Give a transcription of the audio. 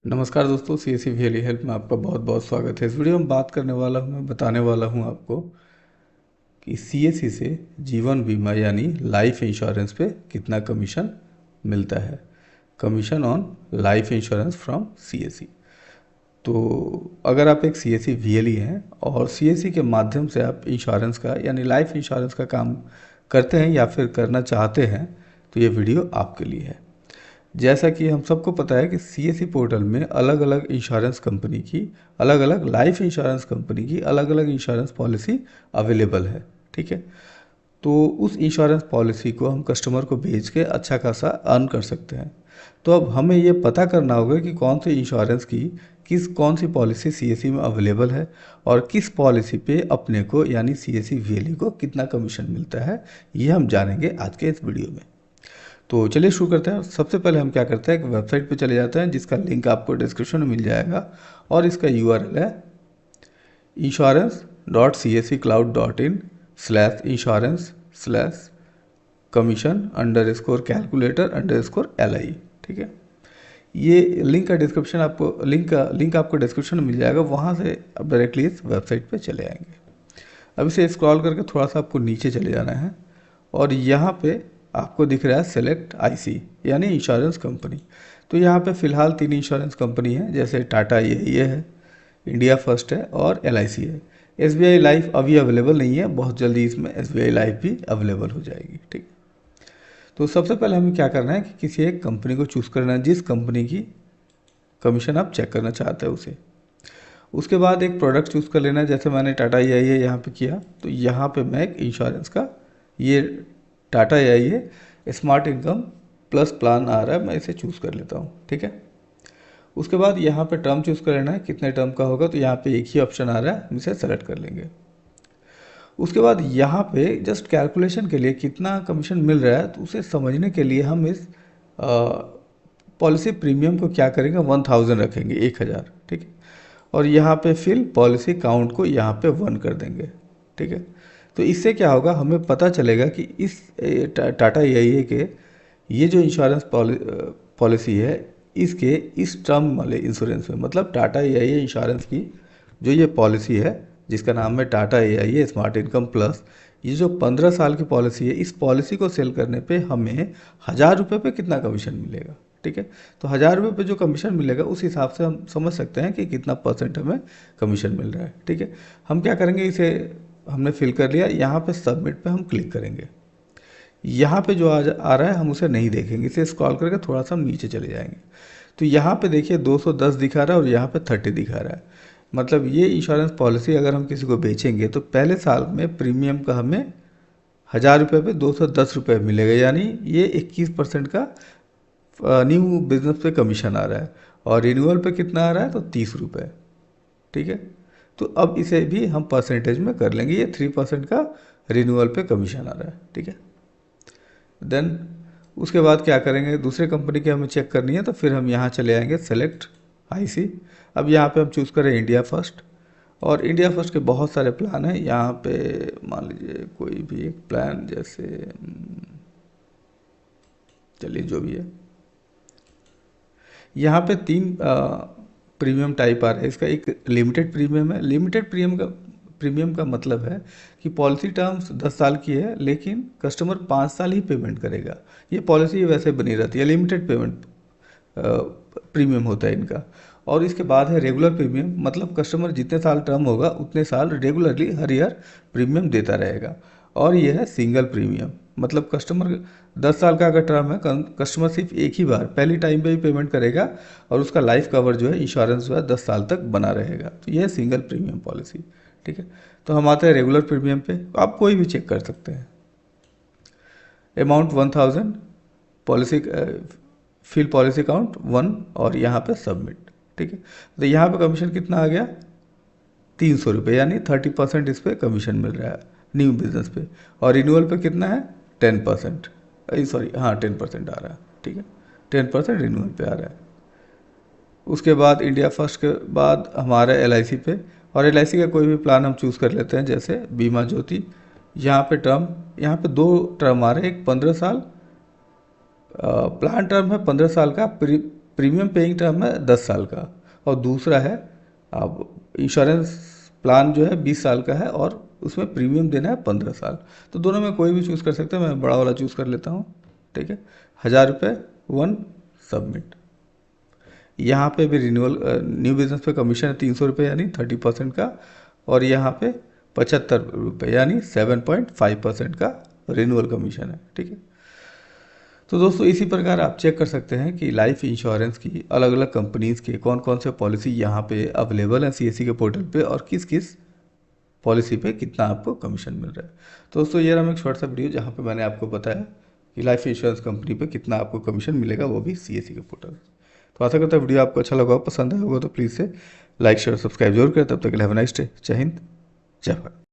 नमस्कार दोस्तों, CSC वेली help में आपका बहुत बहुत स्वागत है। इस वीडियो में मैं बताने वाला हूं आपको कि CSC से जीवन बीमा यानी लाइफ इंश्योरेंस पे कितना कमीशन मिलता है। Commission on life insurance from CSC। तो अगर आप एक CSC VLE हैं और CSC के माध्यम से आप इंश्योरेंस का यानी लाइफ इंश्योरेंस का काम करते हैं या फिर करना चाहते हैं, तो ये वीडियो आपके लिए है। जैसा कि हम सबको पता है कि CSC पोर्टल में अलग अलग इंश्योरेंस कंपनी की अलग अलग लाइफ इंश्योरेंस कंपनी की अलग अलग इंश्योरेंस पॉलिसी अवेलेबल है। ठीक है, तो उस इंश्योरेंस पॉलिसी को हम कस्टमर को बेच के अच्छा खासा अर्न कर सकते हैं। तो अब हमें ये पता करना होगा कि कौन सी इंश्योरेंस की कौन सी पॉलिसी CSC में अवेलेबल है और किस पॉलिसी पे अपने को यानी CSC VLE को कितना कमीशन मिलता है, ये हम जानेंगे आज के इस वीडियो में। तो चलिए शुरू करते हैं। सबसे पहले हम क्या करते हैं, एक वेबसाइट पे चले जाते हैं जिसका लिंक आपको डिस्क्रिप्शन में मिल जाएगा और इसका URL है insurance.csccloud.in/insurance/commission_calculator_li। ठीक है, ये लिंक आपको डिस्क्रिप्शन में मिल जाएगा। वहाँ से आप डायरेक्टली इस वेबसाइट पे चले आएंगे। अब इसे स्क्रॉल करके थोड़ा सा आपको नीचे चले जाना है और यहाँ पे आपको दिख रहा है सेलेक्ट IC यानी इंश्योरेंस कंपनी। तो यहाँ पे फ़िलहाल 3 इंश्योरेंस कंपनी है, जैसे टाटा ये है, इंडिया फर्स्ट है और LIC है। SBI लाइफ अभी अवेलेबल नहीं है, बहुत जल्दी इसमें SBI लाइफ भी अवेलेबल हो जाएगी। ठीक, तो सबसे पहले हमें क्या करना है कि किसी एक कंपनी को चूज़ करना है, जिस कंपनी की कमीशन आप चेक करना चाहते हैं उसे। उसके बाद एक प्रोडक्ट चूज़ कर लेना है, जैसे मैंने टाटा AIA यहाँ पे किया, तो यहाँ पे मैं एक इंश्योरेंस का ये Tata AIA smart income plus plan आ रहा है, मैं इसे चूज़ कर लेता हूँ। ठीक है, उसके बाद यहाँ पे टर्म चूज़ कर लेना है, कितने टर्म का होगा, तो यहाँ पे एक ही ऑप्शन आ रहा है, हम इसे सेलेक्ट कर लेंगे। उसके बाद यहाँ पे जस्ट कैलकुलेशन के लिए कितना कमीशन मिल रहा है, तो उसे समझने के लिए हम इस पॉलिसी प्रीमियम को क्या करेंगे, 1000 रखेंगे, 1000। ठीक है, और यहाँ पे फिल पॉलिसी काउंट को यहाँ पे 1 कर देंगे। ठीक है, तो इससे क्या होगा, हमें पता चलेगा कि इस टाटा AIA के ये जो इंश्योरेंस पॉलिसी है, इसके इस टर्म वाले इंश्योरेंस में, मतलब टाटा AIA इंश्योरेंस की जो ये पॉलिसी है जिसका नाम है Tata AIA smart income plus, ये जो 15 साल की पॉलिसी है, इस पॉलिसी को सेल करने पे हमें 1000 रुपये पे कितना कमीशन मिलेगा। ठीक है, तो 1000 रुपये पे जो कमीशन मिलेगा उस हिसाब से हम समझ सकते हैं कि कितना % हमें कमीशन मिल रहा है। ठीक है, हम क्या करेंगे, इसे हमने फिल कर लिया, यहाँ पे सबमिट पे हम क्लिक करेंगे। यहाँ पे जो आ रहा है हम उसे नहीं देखेंगे, इसे स्क्रॉल करके थोड़ा सा हम नीचे चले जाएंगे। तो यहाँ पे देखिए 210 दिखा रहा है और यहाँ पे 30 दिखा रहा है। मतलब ये इंश्योरेंस पॉलिसी अगर हम किसी को बेचेंगे तो पहले साल में प्रीमियम का हमें 1000 रुपये पे 210 रुपये मिलेगा, यानी ये 21% का न्यू बिजनेस पे कमीशन आ रहा है। और रिन्यूअल पे कितना आ रहा है, तो 30 रुपये। ठीक है, तो अब इसे भी हम परसेंटेज में कर लेंगे, ये 3% का रिन्यूअल पे कमीशन आ रहा है। ठीक है, देन उसके बाद क्या करेंगे, दूसरे कंपनी की हमें चेक करनी है, तो फिर हम यहाँ चले आएंगे सेलेक्ट IC। अब यहाँ पे हम चूज़ करें इंडिया फर्स्ट, और इंडिया फर्स्ट के बहुत सारे प्लान हैं। यहाँ पे मान लीजिए कोई भी एक प्लान, जैसे चलिए जो भी है, यहाँ पे 3 प्रीमियम टाइप आ रहा है। इसका एक लिमिटेड प्रीमियम है। लिमिटेड प्रीमियम का मतलब है कि पॉलिसी टर्म्स 10 साल की है, लेकिन कस्टमर 5 साल ही पेमेंट करेगा। ये पॉलिसी वैसे बनी रहती है, लिमिटेड पेमेंट प्रीमियम होता है इनका। और इसके बाद है रेगुलर प्रीमियम, मतलब कस्टमर जितने साल टर्म होगा उतने साल रेगुलरली हर ईयर प्रीमियम देता रहेगा। और ये है सिंगल प्रीमियम, मतलब कस्टमर 10 साल का अगर टर्म है, कस्टमर सिर्फ एक ही बार पहली टाइम पे ही पेमेंट करेगा और उसका लाइफ कवर जो है, इंश्योरेंस जो है, 10 साल तक बना रहेगा। तो यह है सिंगल प्रीमियम पॉलिसी। ठीक है, तो हम आते हैं रेगुलर प्रीमियम पे। आप कोई भी चेक कर सकते हैं। Amount 1000, policy fill policy count 1 और यहाँ पे सबमिट। ठीक है, तो यहाँ पे कमीशन कितना आ गया, 300 रुपये, यानी 30% इस पर कमीशन मिल रहा है न्यू बिजनेस पे। और रिन्यूअल पे कितना है, 10%, सॉरी हाँ 10% आ रहा है। ठीक है, 10% रिन्यूअल पे आ रहा है। उसके बाद इंडिया फर्स्ट के बाद हमारा LIC पे, और LIC का कोई भी प्लान हम चूज़ कर लेते हैं, जैसे बीमा ज्योति। यहाँ पे टर्म, यहाँ पे 2 टर्म आ रहे हैं, एक 15 साल प्लान टर्म है 15 साल का, प्रीमियम पेइंग टर्म है 10 साल का, और दूसरा है अब इंश्योरेंस प्लान जो है 20 साल का है और उसमें प्रीमियम देना है 15 साल। तो दोनों में कोई भी चूज़ कर सकते हैं, मैं बड़ा वाला चूज़ कर लेता हूँ। ठीक है, 1000 रुपये 1 सबमिट। यहाँ पे भी रिन्यूअल न्यू बिजनेस पे कमीशन है 300 रुपये यानी 30% का, और यहाँ पे 75 रुपये यानी 7.5% का रिन्यूअल कमीशन है। ठीक है, तो दोस्तों इसी प्रकार आप चेक कर सकते हैं कि लाइफ इंश्योरेंस की अलग अलग कंपनीज़ के कौन कौन से पॉलिसी यहाँ पे अवेलेबल है सीएससी के पोर्टल पे, और किस किस पॉलिसी पे कितना आपको कमीशन मिल रहा है। तो दोस्तों ये रहा एक शॉर्ट सा वीडियो जहाँ पे मैंने आपको बताया कि लाइफ इंश्योरेंस कंपनी पे कितना आपको कमीशन मिलेगा, वो भी सीएससी के पोर्टल। तो आशा करता है वीडियो आपको अच्छा लगा, पसंद आया होगा तो प्लीज़ से लाइक शेयर सब्सक्राइब जरूर करें। तब तक के लिए हैव अ नाइस डे। जय हिंद, जय भारत।